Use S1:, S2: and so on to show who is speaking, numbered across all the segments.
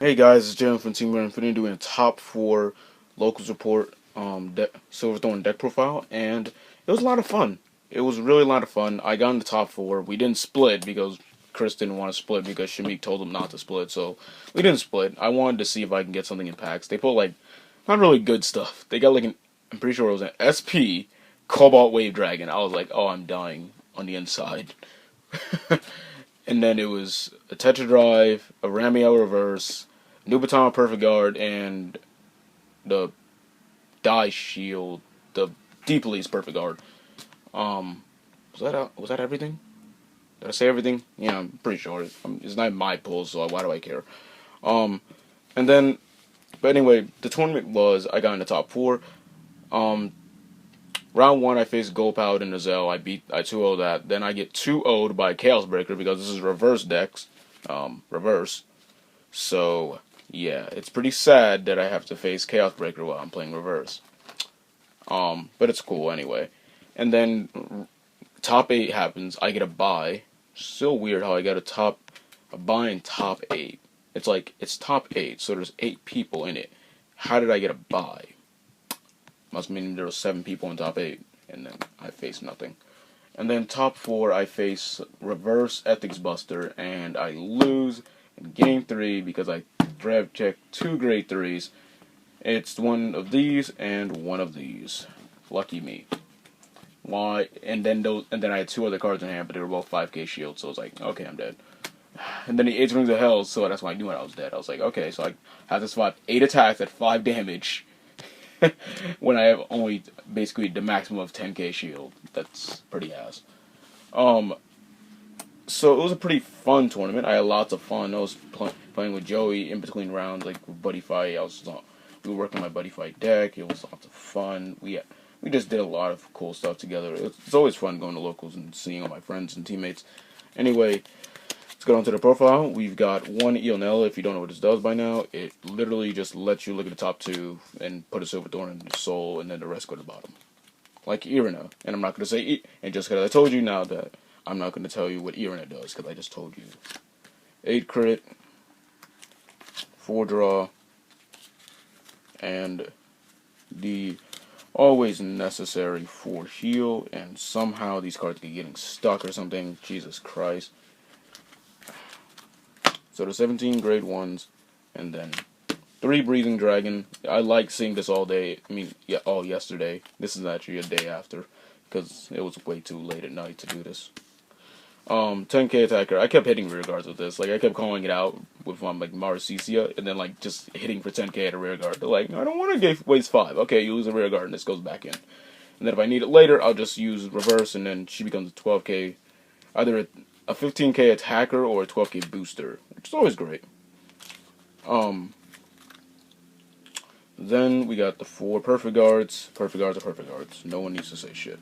S1: Hey guys, it's Jim from Team Infinity doing a top 4 locals report Silver Thorn deck profile, and it was a lot of fun. It was really a lot of fun. I got in the top 4. We didn't split because Chris didn't want to split because Shamik told him not to split, so we didn't split. I wanted to see if I can get something in packs. They put like not really good stuff. They got like I'm pretty sure it was an SP Cobalt Wave Dragon. I was like, oh, I'm dying on the inside. And then it was a Tetra Drive, a Ramiel Reverse, Nubatama Perfect Guard, and the Die Shield, the Deep Release Perfect Guard. Was that everything? Did I say everything? Yeah, I'm pretty sure. It's not my pull, so why do I care? Um, and then, but anyway, the tournament was I got in the top 4. Round 1, I faced Goldpower and Nozell. I 2-0'd that. Then I get 2-0'd by Chaos Breaker because this is reverse decks. Reverse. So, yeah, it's pretty sad that I have to face Chaos Breaker while I'm playing reverse. But it's cool anyway. And then top 8 happens. I get a bye. Still weird how I got a bye in top 8. It's like, it's top 8, so there's 8 people in it. How did I get a bye? Must mean there were 7 people in top 8, and then I faced nothing. And then top 4, I face Reverse Ethics Buster, and I lose in Game 3 because I draft checked 2 grade 3s. It's one of these and one of these. Lucky me. Why? And then I had 2 other cards in hand, but they were both 5k shields, so I was like, okay, I'm dead. And then the 8 Rings of Hell, so that's why I knew I was dead. I was like, okay, so I have to survive 8 attacks at 5 damage. When I have only basically the maximum of 10k shield. That's pretty ass. So it was a pretty fun tournament. I had lots of fun. I was playing with Joey in between rounds, like buddy fight. We were working my buddy fight deck. It was lots of fun. We just did a lot of cool stuff together. It's always fun going to locals and seeing all my friends and teammates. Anyway, let's get on to the profile. We've got 1 Ionella. If you don't know what this does by now, it literally just lets you look at the top 2 and put a Silver Thorn in your soul, and then the rest go to the bottom. Like Irina. And I'm not going to say and just because I told you now that I'm not going to tell you what Irina does, because I just told you. 8 crit, 4 draw, and the always necessary 4 heal, and somehow these cards keep getting stuck or something. Jesus Christ. So the 17 grade 1s, and then 3 Breathing Dragon. I like seeing this all day. I mean, yeah, all yesterday. This is actually a day after, because it was way too late at night to do this. 10k attacker. I kept hitting rear guards with this. Like, I kept calling it out with like Maricicia, and then like just hitting for 10k at a rear guard. They're like, I don't want to waste 5. Okay, you lose a rear guard, and this goes back in. And then if I need it later, I'll just use reverse, and then she becomes a 12k, either a 15k attacker or a 12k booster, which is always great. Then we got the 4 perfect guards. Perfect guards are perfect guards. No one needs to say shit.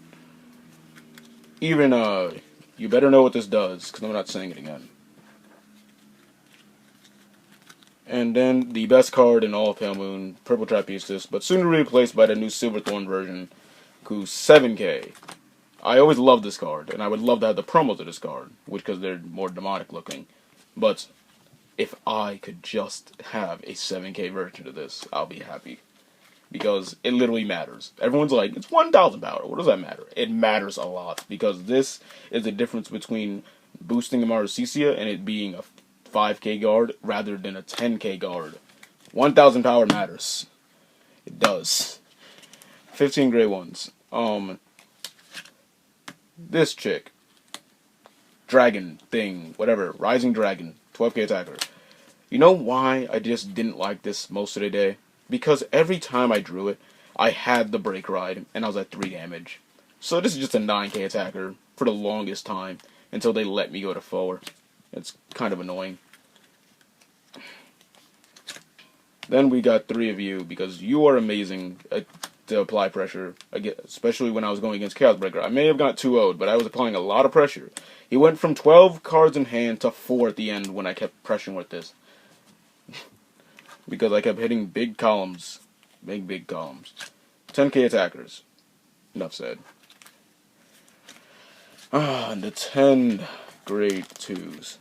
S1: Even you better know what this does, because I'm not saying it again. And then the best card in all of Pale Moon, Purple Trapecistus, but soon to be replaced by the new Silver Thorn version, who's 7k. I always loved this card, and I would love to have the promos of this card, because they're more demonic looking. But if I could just have a 7k version of this, I'll be happy. Because it literally matters. Everyone's like, it's 1,000 power. What does that matter? It matters a lot. Because this is the difference between boosting a Maricicia and it being a 5k guard rather than a 10k guard. 1,000 power matters. It does. 15 gray 1s. This chick. Dragon thing. Whatever. Rising Dragon. 12k attacker. You know why I just didn't like this most of the day? Because every time I drew it, I had the break ride, and I was at 3 damage. So this is just a 9k attacker for the longest time, until they let me go to 4. It's kind of annoying. Then we got 3 of you, because you are amazing to apply pressure, especially when I was going against Chaos Breaker. I may have got 2-0'd, but I was applying a lot of pressure. He went from 12 cards in hand to 4 at the end when I kept pressuring with this. Because I kept hitting big columns. Big columns. 10k attackers. Enough said. And the 10 grade 2s.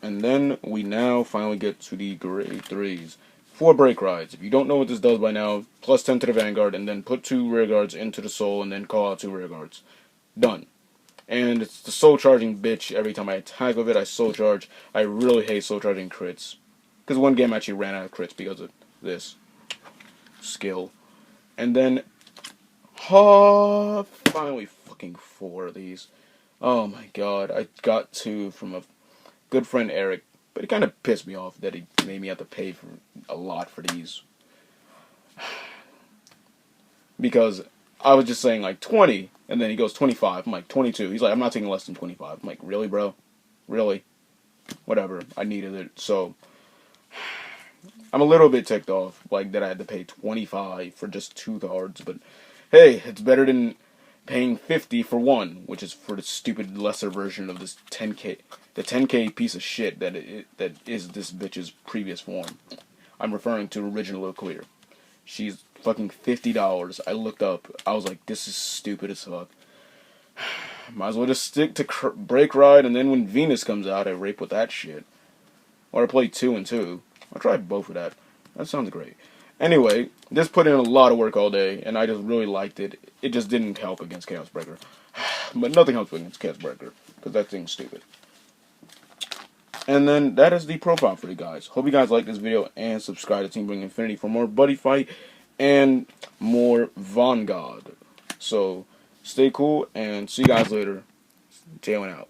S1: And then we now finally get to the grade 3s. 4 break rides. If you don't know what this does by now, plus 10 to the Vanguard, and then put 2 rear guards into the soul, and then call out 2 rear guards. Done. And it's the soul charging bitch. Every time I attack with it, I soul charge. I really hate soul charging crits. Because one game actually ran out of crits because of this skill. And then, finally fucking 4 of these. Oh my god, I got 2 from a good friend Eric, but it kind of pissed me off that he made me have to pay for a lot for these. Because I was just saying like 20, and then he goes 25. I'm like 22. He's like, I'm not taking less than 25. I'm like, really, bro? Really? Whatever. I needed it, so I'm a little bit ticked off, like that I had to pay 25 for just 2 cards. But hey, it's better than paying 50 for 1, which is for the stupid lesser version of this 10k, the 10k piece of shit that is this bitch's previous form. I'm referring to original Clear. She's fucking $50. I looked up. I was like, this is stupid as fuck. Might as well just stick to Break Ride, and then when Venus comes out, I rape with that shit. Or I play 2 and 2. I'll try both of that. That sounds great. Anyway, this put in a lot of work all day, and I just really liked it. It just didn't help against Chaos Breaker. But nothing helps against Chaos Breaker, because that thing's stupid. And then, that is the profile for you guys. Hope you guys like this video, and subscribe to Team Bring Infinity for more Buddy Fight, and more Vanguard. So, stay cool, and see you guys later. Jalen out.